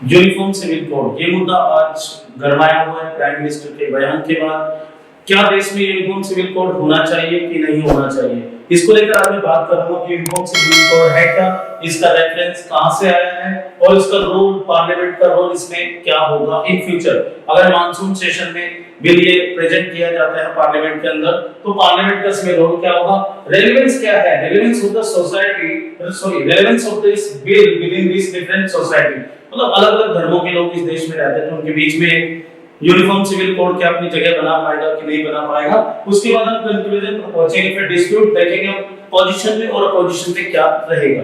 Uniform civil code, ये मुद्दा आज गरमाया हुआ है प्राइम मिनिस्टर के बयान के बाद। क्या देश में यूनिफॉर्म सिविल कोड होना चाहिए कि नहीं होना चाहिए, इसको लेकर आज मैं बात करूंगा कि यूनिफॉर्म सिविल कोड है क्या, इसका रेफरेंस कहां से आया है और इसका रोल, पार्लियामेंट का रोल इसमें क्या होगा इन फ्यूचर। अगर मानसून सेशन में बिल ये प्रेजेंट किया जाता है पार्लियामेंट के अंदर, तो पार्लियामेंट का इसमें रोल क्या होगा, रेलेवेंस क्या है, relevance of the society, sorry relevance of this bill with in this different society. मतलब अलग-अलग धर्मों के लोग इस देश में रहते हैं, तो उनके बीच में यूनिफॉर्म सिविल कोड क्या अपनी जगह बना पाएगा कि नहीं बना पाएगा। उसके बाद हम कंक्लूजन पर पहुंचेंगे, फिर डिस्प्यूट देखेंगे पोजीशन में और अपोजिशन में क्या रहेगा।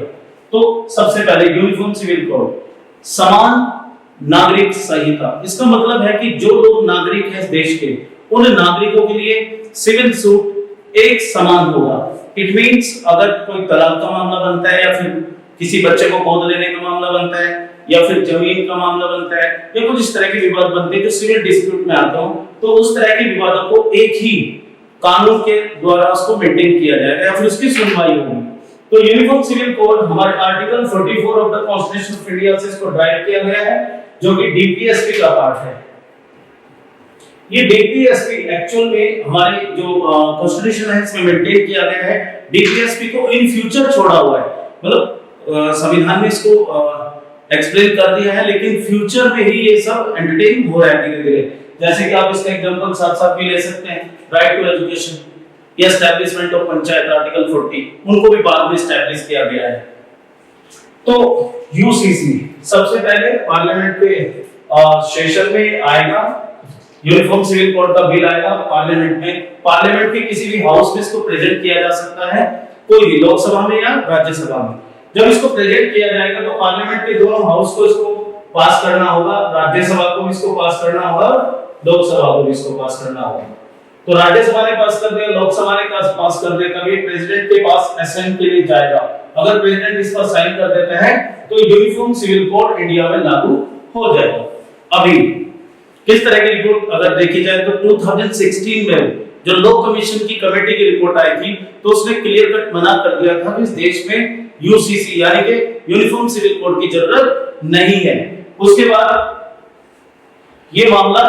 तो सबसे पहले यूनिफॉर्म सिविल कोड, समान नागरिक संहिता। इसका मतलब है कि जो लोग नागरिक हैं देश के, उन नागरिकों के लिए सिविल सूट एक समान होगा। इट मींस अगर कोई तलाक का मामला बनता है या फिर किसी बच्चे को गोद लेने का मामला बनता है या फिर जमीन का मामला बनता है या कुछ इस तरह के विवाद बनते हैं जो सिविल डिस्प्यूट में आते हो, तो उस तरह के विवादों को एक ही कानून के द्वारा उसको मेंटेन किया जाएगा या फिर उसकी सुनवाई होगी। तो यूनिफॉर्म सिविल कोड हमारे article 44 of the constitution of India से इसको ड्राइव किया गया है, जो कि डीपीएसपी का पार्ट है। ये डीपीएसपी एक्चुअल में हमारे जो कॉन्स्टिट्यूशन है इसमें मेंटेन किया गया है। डीपीएसपी को इन फ्यूचर छोड़ा हुआ है, मतलब संविधान में इसको एक्सप्लेन कर दिया है, लेकिन फ्यूचर में ही ये सब एंटरटेन हो रहा है धीरे-धीरे। जैसे कि आप इसका एग्जांपल साथ-साथ भी ले सकते हैं, राइट टू एजुकेशन या एस्टैब्लिशमेंट ऑफ पंचायत आर्टिकल 40, उनको भी बाद में एस्टैब्लिश किया गया है। तो यूसीसी सबसे पहले पार्लियामेंट के सेशन में आएगा, यूनिफॉर्म सिविल कोड का बिल आएगा पार्लियामेंट में। पार्लियामेंट के किसी भी हाउस में इसको प्रेजेंट किया जा सकता है, कोई भी लोकसभा में या राज्यसभा में। जब इसको प्रेजेंट किया जाएगा तो पार्लियामेंट के दोनों हाउस को इसको पास करना होगा, राज्यसभा को भी इसको पास करना होगा, लोकसभा को भी इसको पास करना होगा। तो राज्यसभा ने पास कर दिया, लोकसभा ने पास कर दिया, तभी प्रेसिडेंट के पास असेंट के लिए जाएगा। अगर प्रेसिडेंट इस पर साइन कर देता है तो यूनिफॉर्म सिविल कोड इंडिया में लागू हो जाएगा। अभी किस तरह की रिपोर्ट अगर देखी जाए तो 2016 में जो लॉ कमीशन की कमेटी की रिपोर्ट आई थी, तो उसने क्लियर कट मना कर दिया था कि इस देश में यूसीसी यानी कि यूनिफॉर्म सिविल कोड की जरूरत नहीं है। उसके बाद ये मामला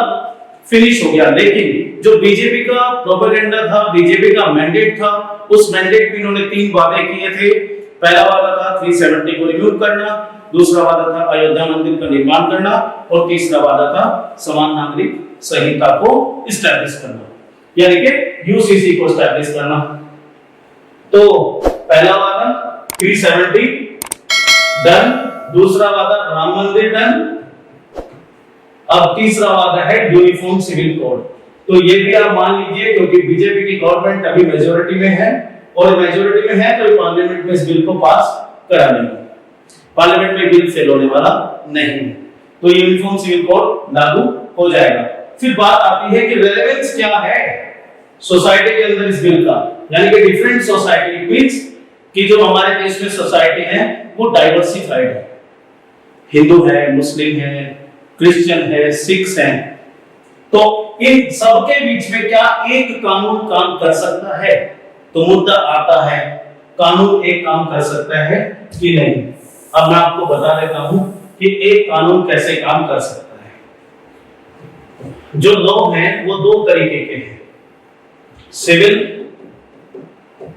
फिनिश हो गया, लेकिन जो बीजेपी का प्रोपेगेंडा था, बीजेपी का मैंडेट था, उस मैंडेट में इन्होंने 3 वादे किए थे। पहला वादा था 370 को रिमूव करना, दूसरा वादा था अयोध्या मंदिर का निर्माण करना और तीसरा वादा था समान नागरिक संहिता को एस्टैब्लिश करना, यानी कि यूसीसी को एस्टैब्लिश करना। तो पहला वादा 370 डन, दूसरा वादा राम मंदिर डन, अब तीसरा वादा है यूनिफॉर्म सिविल कोड। तो ये भी आप मान लीजिए, क्योंकि बीजेपी की गवर्नमेंट अभी मेजॉरिटी में है और मेजॉरिटी में है तो पार्लियामेंट में इस बिल को पास करा लेंगे, पार्लियामेंट में बिल फेल होने वाला नहीं है, तो यूनिफॉर्म सिविल कोड लागू हो जाएगा। फिर बात आती है कि रेलेवेंस क्या है सोसाइटी के अंदर इस बिल का, यानी कि डिफरेंट सोसाइटी मींस कि जो हमारे देश में सोसाइटी है वो डाइवर्सिफाइड है, हिंदू है, मुस्लिम है, क्रिश्चियन है, सिख्स हैं, तो इन सबके बीच में क्या एक कानून काम कर सकता है? तो मुद्दा आता है कानून एक काम कर सकता है कि नहीं। अब मैं आपको बता देता हूं कि एक कानून कैसे काम कर सकता है। जो लॉ है वो 2 तरीके के हैं, सिविल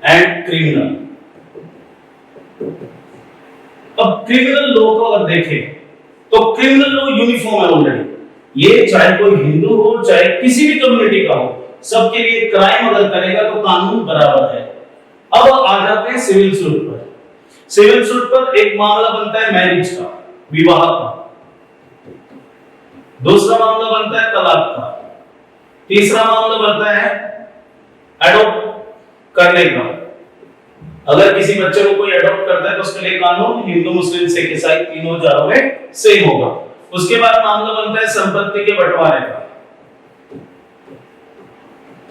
एंड क्रिमिनल। अब क्रिमिनल लॉ को अगर देखें तो क्रिमिनल लॉ यूनिफॉर्म है ऑलरेडी, ये चाहे कोई हिंदू हो चाहे किसी भी कम्युनिटी का हो, सबके लिए क्राइम अगर करेगा तो कानून बराबर है। अब आ जाते हैं सिविल सूट पर। सिविल सूट पर एक मामला बनता है मैरिज का, विवाह का, दूसरा मामला बनता है तलाक का, तीसरा मामला बनता है एडॉप्ट करने का। अगर किसी बच्चे को कोई एडॉप्ट करता है तो उसके लिए कानून हिंदू, मुस्लिम, सिख, ईसाई तीनों जारों में सेम होगा। उसके बाद मामला बनता है संपत्ति के बंटवारे का,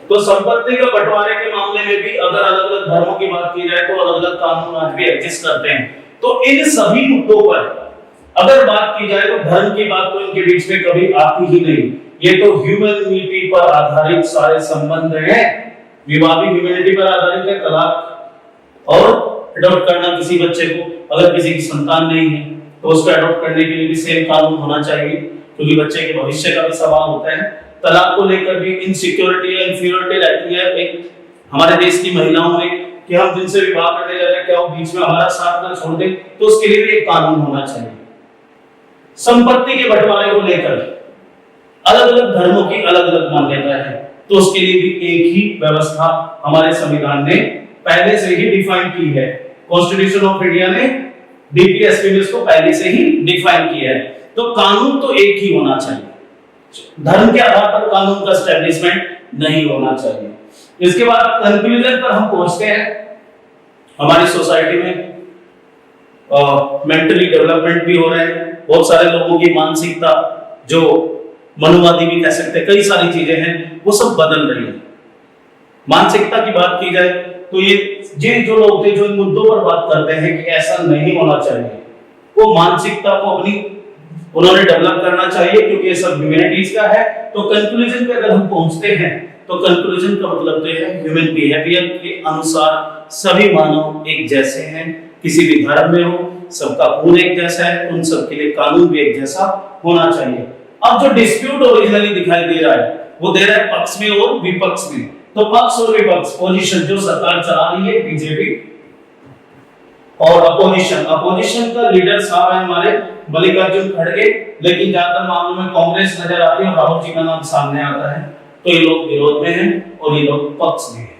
तो संपत्ति के बंटवारे के मामले में भी अगर अलग-अलग धर्मों की बात की जाए तो अलग-अलग कानून आज भी एग्जिस्ट करते हैं। तो इन सभी मुद्दों पर अगर बात की जाए तो धर्म की बात तो इनके बीच में कभी आती ही नहीं। ये तो ह्यूमैनिटी पर आधारित सारे संबंध हैं, विवाह भी ह्यूमैनिटी पर आधारित है, तलाक और एडॉप्ट करना किसी बच्चे को, अगर किसी की संतान नहीं है तो उसको अडॉप्ट करने के लिए भी सेम कानून होना चाहिए, क्योंकि बच्चे के भविष्य का भी सवाल होता है। तलाक को लेकर भी इनसिक्योरिटी या इंफीरियरिटी रहती है एक हमारे देश की महिलाओं में कि हम जिनसे विवाह करने जा रहे हैं क्या वो बीच में हमारा साथ ना छोड़ दे, तो उसके लिए भी एक कानून होना चाहिए। संपत्ति के बंटवारे को लेकर अलग अलग धर्मों की अलग अलग मान्यता है, तो उसके लिए भी एक ही व्यवस्था हमारे संविधान ने पहले से ही डिफाइन की है। कॉन्स्टिट्यूशन ऑफ इंडिया ने डीपीएसपी में इसको पहले से ही डिफाइन किया है। तो कानून तो एक ही होना चाहिए, धर्म के आधार पर कानून का एस्टेब्लिशमेंट नहीं होना चाहिए। इसके बाद कंक्लूजन पर हम पहुंचते हैं। हमारी सोसाइटी में मेंटली डेवलपमेंट भी हो रहे हैं, बहुत सारे लोगों की मानसिकता जो मनुवादी भी कह सकते हैं, कई सारी चीजें हैं वो सब बदल रही है। मानसिकता की बात की जाए तो ये जो लोग थे जो इन मुद्दों पर बात करते हैं कि ऐसा नहीं होना चाहिए, वो मानसिकता को अपनी उन्होंने डेवलप करना चाहिए, क्योंकि ये सब ह्यूमैनिटीज का है। तो कंक्लूजन पे अगर हम पहुंचते हैं तो कंक्लूजन का मतलब तो है ह्यूमन बिहेवियर के अनुसार सभी मानव एक जैसे हैं, किसी भी धर्म में हो सबका खून एक जैसा है, उन सब के लिए कानून भी एक जैसा होना चाहिए। अब जो डिस्प्यूट ओरिजिनली दिखाई दे रहा है वो दे रहा है पक्ष में और विपक्ष में। तो पक्ष और विपक्ष, पोजीशन जो सरकार चला रही है बीजेपी, और अपोजिशन का लीडर साहब है हमारे मल्लिकार्जुन खड़गे, लेकिन ज्यादातर मामलों में कांग्रेस नजर आती है और राहुल जी का नाम सामने आता है। तो ये लोग विरोध में हैं और ये लोग पक्ष में हैं।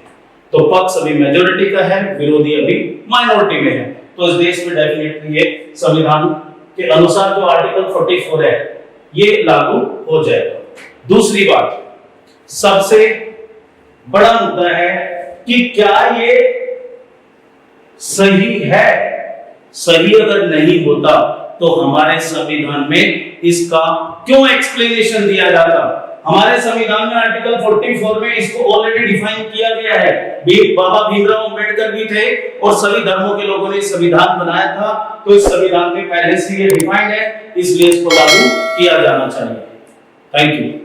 तो पक्ष अभी मेजॉरिटी का है, विरोधी अभी माइनॉरिटी में है। तो इस देश में डेफिनेटली ये संविधान के अनुसार जो आर्टिकल 44 है ये लागू हो जाएगा। दूसरी बात, सबसे बड़ा मुद्दा है कि क्या ये सही है। सही अगर नहीं होता तो हमारे संविधान में इसका क्यों एक्सप्लेनेशन दिया जाता। हमारे संविधान में आर्टिकल 44 में इसको ऑलरेडी डिफाइन किया गया है। बाबा भीमराव अंबेडकर भी थे और सभी धर्मों के लोगों ने संविधान बनाया था, तो इस संविधान में पहले से ये डिफाइंड है, इसलिए इसको लागू किया जाना चाहिए। Thank you.